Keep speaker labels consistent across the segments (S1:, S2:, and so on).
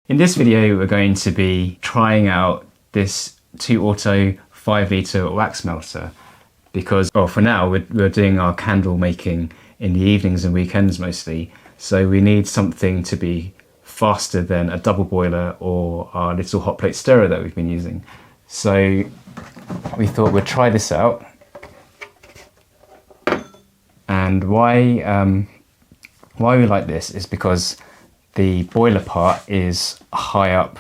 S1: In this video, we're going to be trying out this ToAuto 5 litre wax melter because, well, for now, we're doing our candle making in the evenings and weekends mostly. So we need something to be faster than a double boiler or our little hot plate stirrer that we've been using. So we thought we'd try this out. And why we like this is because the boiler part is high up,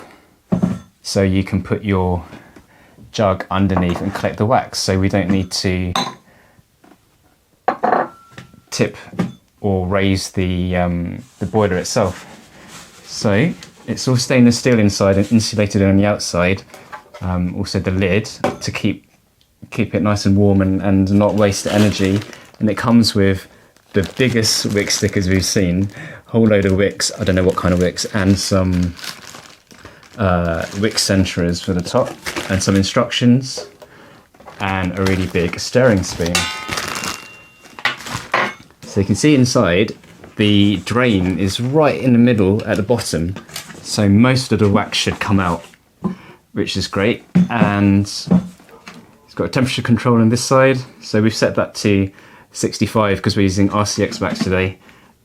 S1: so you can put your jug underneath and collect the wax, so we don't need to tip or raise the boiler itself. So it's all stainless steel inside and insulated on the outside. Also the lid to keep it nice and warm and not waste energy. And it comes with the biggest wick stickers we've seen, whole load of wicks, I don't know what kind of wicks, and some wick centrers for the top, and some instructions, and a really big stirring spoon. So you can see inside, the drain is right in the middle at the bottom, so most of the wax should come out, which is great. And it's got a temperature control on this side, so we've set that to 65 because we're using RCX wax today,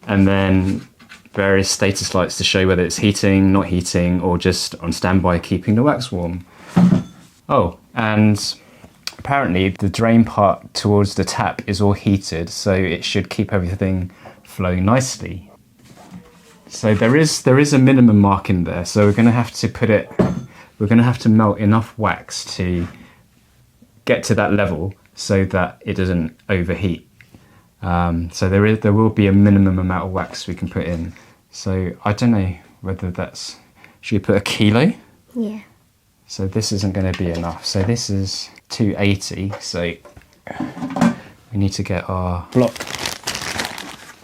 S1: and then various status lights to show whether it's heating, not heating, or just on standby keeping the wax warm. Oh, and apparently the drain part towards the tap is all heated, so it should keep everything flowing nicely. So there is a minimum mark in there, so we're going to have to melt enough wax to get to that level so that it doesn't overheat. So there will be a minimum amount of wax we can put in. So I don't know whether should we put a kilo?
S2: Yeah.
S1: So this isn't going to be enough. So this is 280. So we need to get our block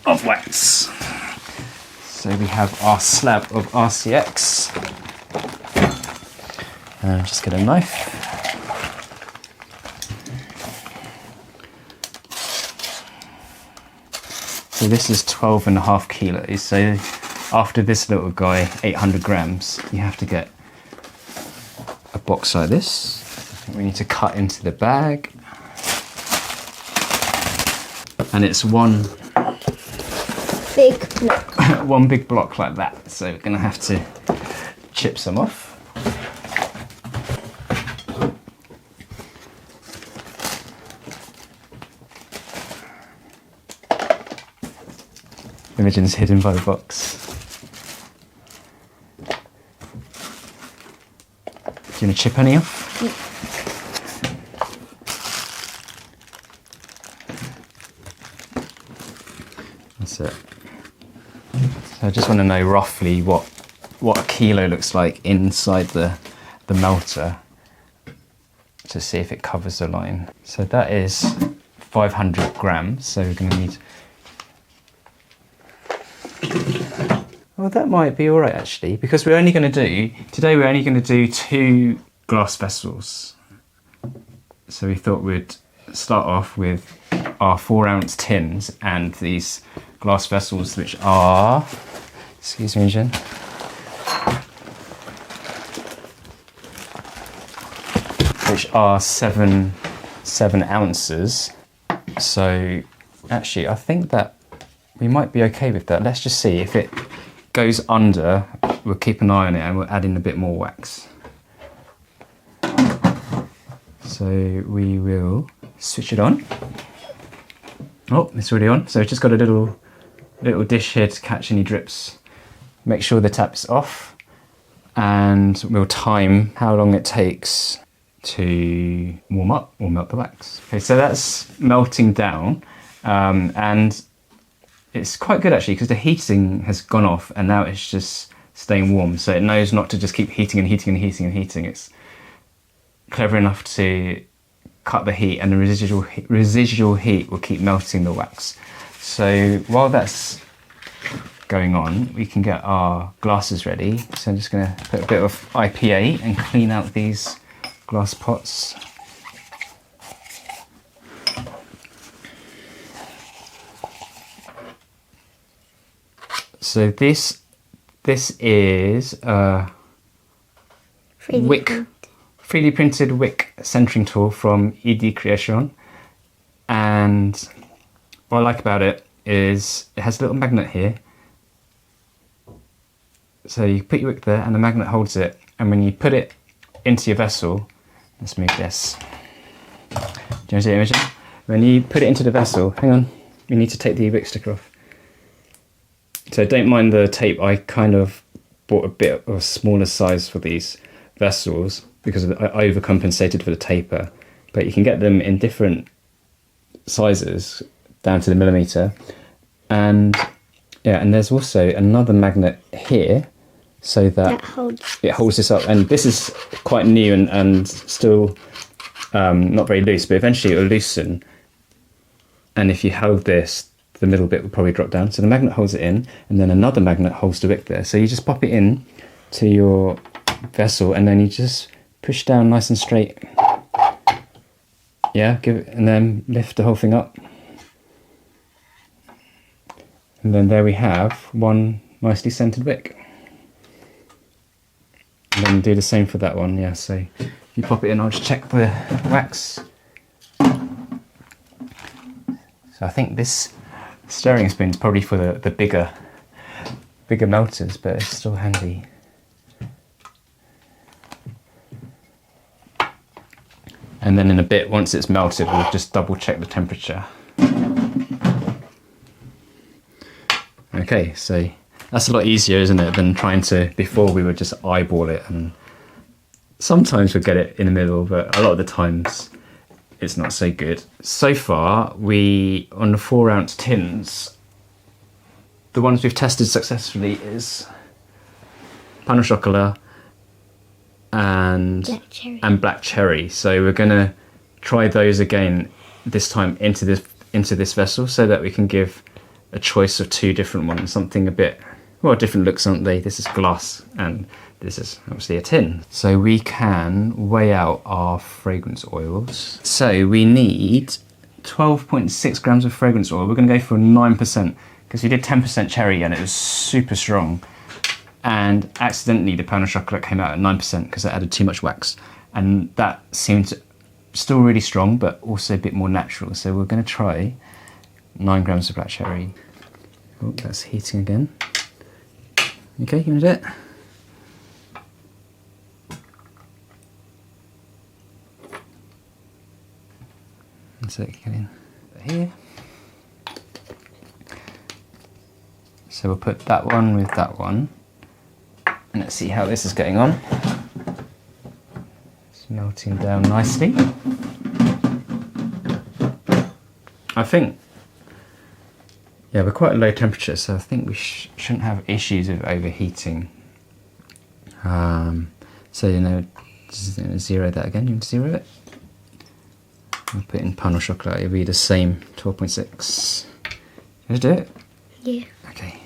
S1: of wax. So we have our slab of RCX. And just get a knife. So this is 12.5 kilos. So after this little guy, 800 grams, you have to get a box like this. I think we need to cut into the bag. And it's one
S2: big block.
S1: one big block like that. So we're gonna have to chip some off. Imogen's hidden by the box. Do you want to chip any off?
S2: Yeah.
S1: That's it. So I just want to know roughly what a kilo looks like inside the melter to see if it covers the line. So that is 500 grams. So we're going to need. Well, that might be all right actually, because today we're only going to do 2 glass vessels. So we thought we'd start off with our 4-ounce tins and these glass vessels, which are, excuse me, Jen, which are 7 ounces. So actually, I think that we might be okay with that. Let's just see if it goes under. We'll keep an eye on it and we'll add in a bit more wax. So we will switch it on. Oh, it's already on. So it's just got a little dish here to catch any drips. Make sure the tap's off, and we'll time how long it takes to warm up or melt the wax. Okay, so that's melting down, and it's quite good actually because the heating has gone off and now it's just staying warm. So it knows not to just keep heating and heating and heating and heating. It's clever enough to cut the heat, and the residual heat will keep melting the wax. So while that's going on, we can get our glasses ready. So I'm just going to put a bit of IPA and clean out these glass pots. So this This is a
S2: 3D
S1: wick,
S2: print.
S1: 3D printed wick centering tool from ED Creation. And what I like about it is it has a little magnet here. So you put your wick there and the magnet holds it, and when you put it into your vessel, let's move this. Do you want to see it, Imogen? When you put it into the vessel, hang on, you need to take the wick sticker off. So don't mind the tape, I kind of bought a bit of a smaller size for these vessels because I overcompensated for the taper, but you can get them in different sizes down to the millimeter. And yeah, and there's also another magnet here so that it holds this up, and this is quite new and still not very loose, but eventually it will loosen, and if you held this, the middle bit will probably drop down. So the magnet holds it in, and then another magnet holds the wick there. So you just pop it in to your vessel, and then you just push down nice and straight. Yeah, give it, and then lift the whole thing up. And then there we have one nicely centered wick. And then do the same for that one, yeah. So if you pop it in, I'll just check the wax. So I think this stirring spoon is probably for the bigger melters, but it's still handy. And then in a bit, once it's melted, we'll just double check the temperature. Okay, so that's a lot easier, isn't it, than trying to, before we would just eyeball it, and sometimes we'll get it in the middle, but a lot of the times it's not so good. So far, on the 4-ounce tins, the ones we've tested successfully is pain au chocolat and black cherry. So we're gonna try those again this time into this vessel, so that we can give a choice of 2 different ones, something a bit, well, different looks, aren't they? This is glass and this is obviously a tin. So we can weigh out our fragrance oils. So we need 12.6 grams of fragrance oil. We're gonna go for 9%, because we did 10% cherry and it was super strong. And accidentally the pain au chocolat came out at 9% because I added too much wax. And that seemed still really strong, but also a bit more natural. So we're gonna try 9 grams of black cherry. Oh, that's heating again. Okay, you wanna do it? So get in here. So we'll put that one with that one. And let's see how this is going on. It's melting down nicely. I think, yeah, we're quite a low temperature, so I think we shouldn't have issues with overheating. So, you know, just zero that again. You want to zero it? We'll put in pain au chocolat, it'll be the same, 12.6. Let's do it?
S2: Yeah.
S1: Okay.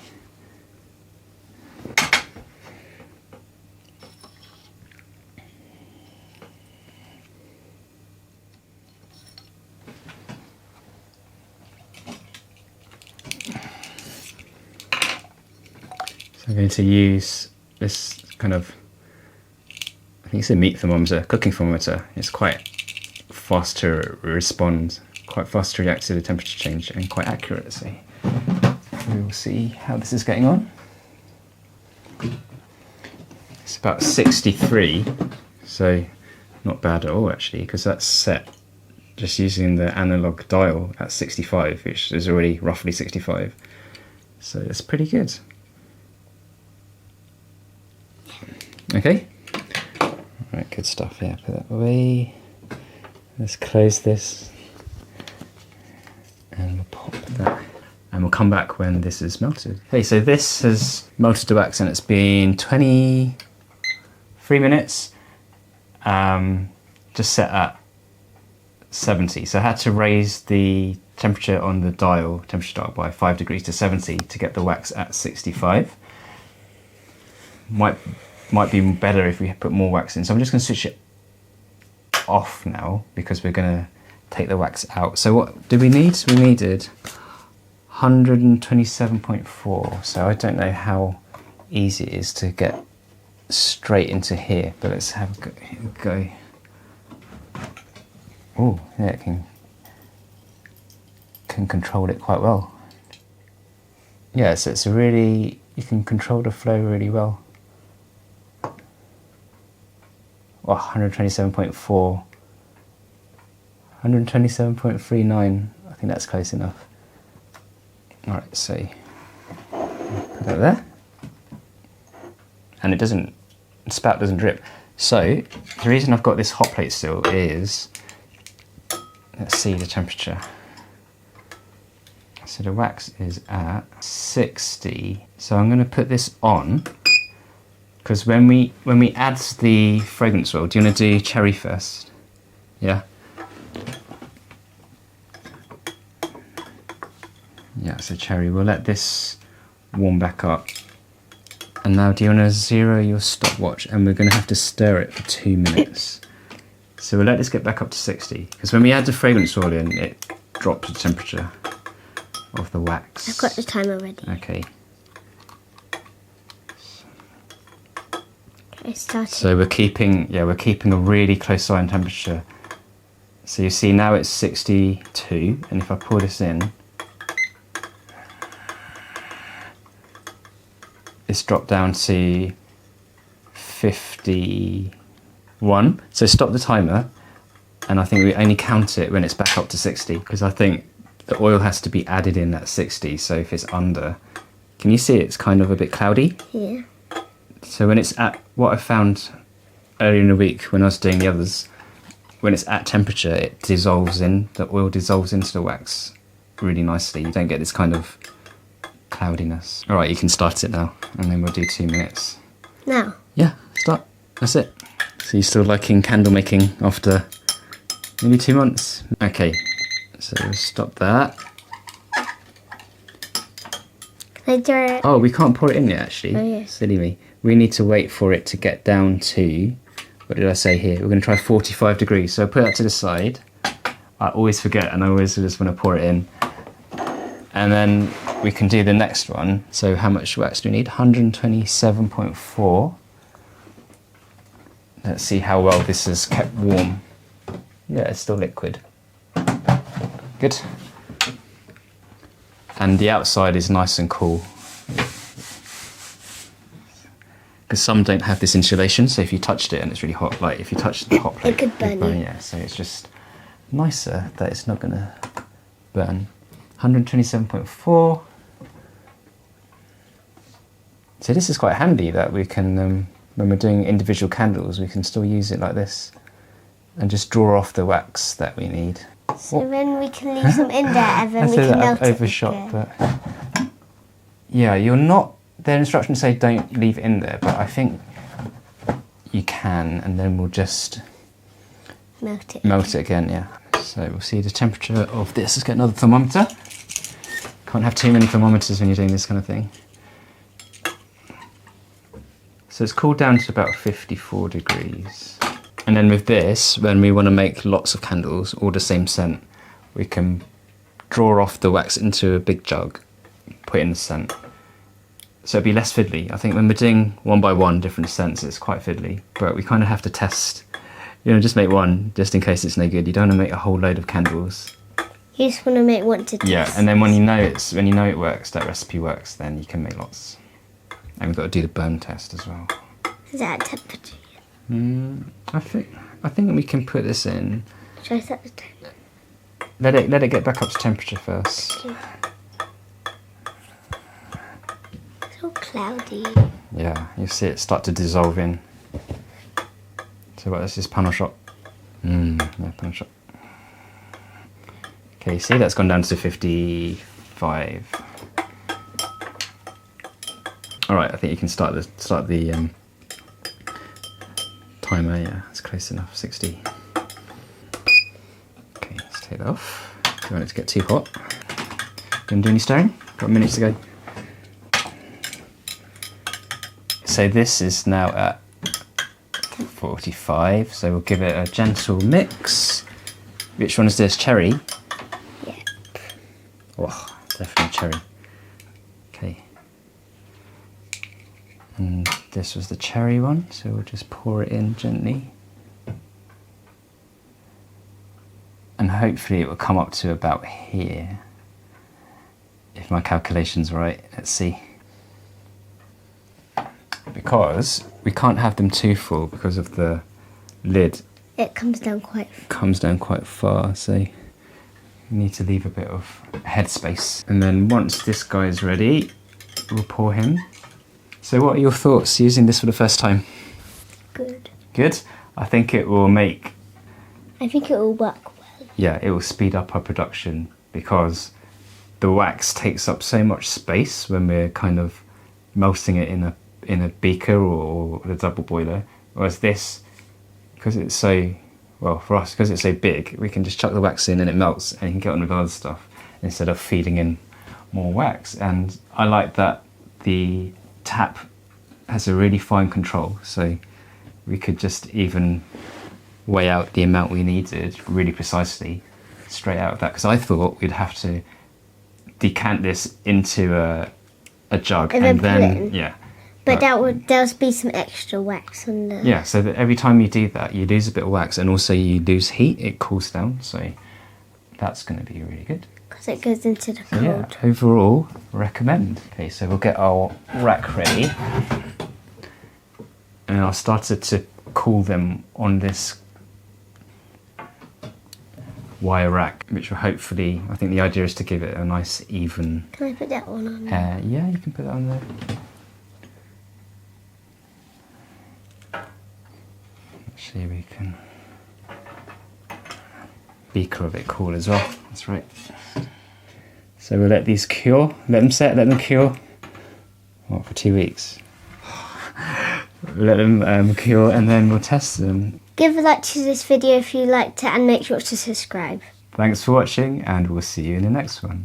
S1: So I'm going to use this kind of, I think it's a meat thermometer, cooking thermometer. It's quite fast to respond, quite fast to react to the temperature change, and quite accurate. So we will see how this is getting on. It's about 63, so not bad at all actually, because that's set just using the analog dial at 65, which is already roughly 65. So it's pretty good. Okay. Right, good stuff. Yeah, put that away. Let's close this. And we'll pop that. And we'll come back when this is melted. Okay, so this has melted to wax and it's been 23 minutes. Just set at 70. So I had to raise the temperature on the temperature dial by 5 degrees to 70 to get the wax at 65. Might be better if we put more wax in. So I'm just going to switch it off now because we're going to take the wax out. So what did we need? We needed 127.4. So I don't know how easy it is to get straight into here. But let's have a go. Oh, yeah, it can control it quite well. Yeah, so it's a really, you can control the flow really well. Oh, 127.4, 127.39, I think that's close enough. Alright, so put that there. And it doesn't, the spout doesn't drip. So, the reason I've got this hot plate still is, let's see the temperature. So the wax is at 60. So I'm going to put this on, because when we add the fragrance oil, do you want to do cherry first? Yeah? Yeah, so cherry. We'll let this warm back up. And now do you want to zero your stopwatch, and we're going to have to stir it for 2 minutes. So we'll let this get back up to 60, because when we add the fragrance oil in, it drops the temperature of the wax.
S2: I've got the timer ready.
S1: Okay.
S2: Okay, started.
S1: So we're keeping a really close eye on temperature. So you see now it's 62, and if I pour this in, it's dropped down to 51. So stop the timer, and I think we only count it when it's back up to 60, because I think the oil has to be added in at 60, so if it's under, can you see it's kind of a bit cloudy?
S2: Yeah.
S1: So when it's at, what I found earlier in the week when I was doing the others, when it's at temperature, it dissolves in, the oil dissolves into the wax really nicely. You don't get this kind of cloudiness. Alright, you can start it now, and then we'll do 2 minutes.
S2: Now?
S1: Yeah, start. That's it. So you're still liking candle making after maybe 2 months? Okay, so we'll stop that.
S2: Can I do it?
S1: Oh, we can't pour it in yet actually.
S2: Oh, yes.
S1: Silly me. We need to wait for it to get down to, what did I say here? We're going to try 45 degrees. So put that to the side. I always forget, and I always just want to pour it in. And then we can do the next one. So how much wax do we need? 127.4. Let's see how well this is kept warm. Yeah, it's still liquid. Good. And the outside is nice and cool. Because some don't have this insulation, so if you touched it and it's really hot, like if you touched the hot plate,
S2: it could burn you.
S1: Yeah, so it's just nicer that it's not going to burn. 127.4. So this is quite handy that we can, when we're doing individual candles, we can still use it like this and just draw off the wax that we need.
S2: So then we can leave some in there, and then we can melt it.
S1: Overshot, but yeah, you're not. Their instructions say don't leave it in there, but I think you can, and then we'll just
S2: Melt it.
S1: melt it again. Yeah. So we'll see the temperature of this. Let's get another thermometer. Can't have too many thermometers when you're doing this kind of thing. So it's cooled down to about 54 degrees. And then with this, when we want to make lots of candles, all the same scent, we can draw off the wax into a big jug, put in the scent. So it'd be less fiddly. I think when we're doing one by one different scents, it's quite fiddly. But we kind of have to test, just make one, just in case it's no good. You don't want to make a whole load of candles.
S2: You just want to make one to test.
S1: Yeah, and then when you know it works, that recipe works, then you can make lots. And we've got to do the burn test as well.
S2: Is that temperature?
S1: I think we can put this in.
S2: Should I set the timer?
S1: Let it get back up to temperature first.
S2: It's all cloudy.
S1: Yeah, you'll see it start to dissolve in. So what, this is panel shot. Yeah, panel shot. Okay, see that's gone down to 55. All right, I think you can start the timer. Yeah, it's close enough. 60. Okay, let's take that off. Don't want it to get too hot. Gonna do any stirring? Got minutes to go. So this is now at 45. So we'll give it a gentle mix. Which one is this? Cherry?
S2: Yeah.
S1: Oh, definitely cherry. Okay. And this was the cherry one, so we'll just pour it in gently. And hopefully it will come up to about here. If my calculation's right, let's see. Because we can't have them too full because of the lid.
S2: It comes down quite
S1: far, so you need to leave a bit of headspace. And then once this guy is ready, we'll pour him. So what are your thoughts using this for the first time?
S2: good.
S1: Good? I think it will
S2: I think it will work well.
S1: Yeah, it will speed up our production because the wax takes up so much space when we're kind of melting it in a beaker or the double boiler. Whereas this, because it's so, well for us, because it's so big, we can just chuck the wax in and it melts and you can get on with other stuff instead of feeding in more wax. And I like that the tap has a really fine control, so we could just even weigh out the amount we needed really precisely straight out of that, because I thought we'd have to decant this into a jug
S2: And then put it in.
S1: yeah.
S2: But there'll be some extra wax on the...
S1: Yeah, so that every time you do that, you lose a bit of wax, and also you lose heat, it cools down, so that's going to be really good.
S2: Because it goes into the cold.
S1: Yeah, overall, recommend. Okay, so we'll get our rack ready. And I'll start to cool them on this wire rack, which will hopefully, I think the idea is to give it a nice even...
S2: Can I put that one on there?
S1: Yeah, you can put that on there. Actually, we can... Beaker of it cool as well, that's right. So we'll let these cure, let them cure. What, for 2 weeks? Let them cure and then we'll test them.
S2: Give a like to this video if you liked it and make sure to subscribe.
S1: Thanks for watching and we'll see you in the next one.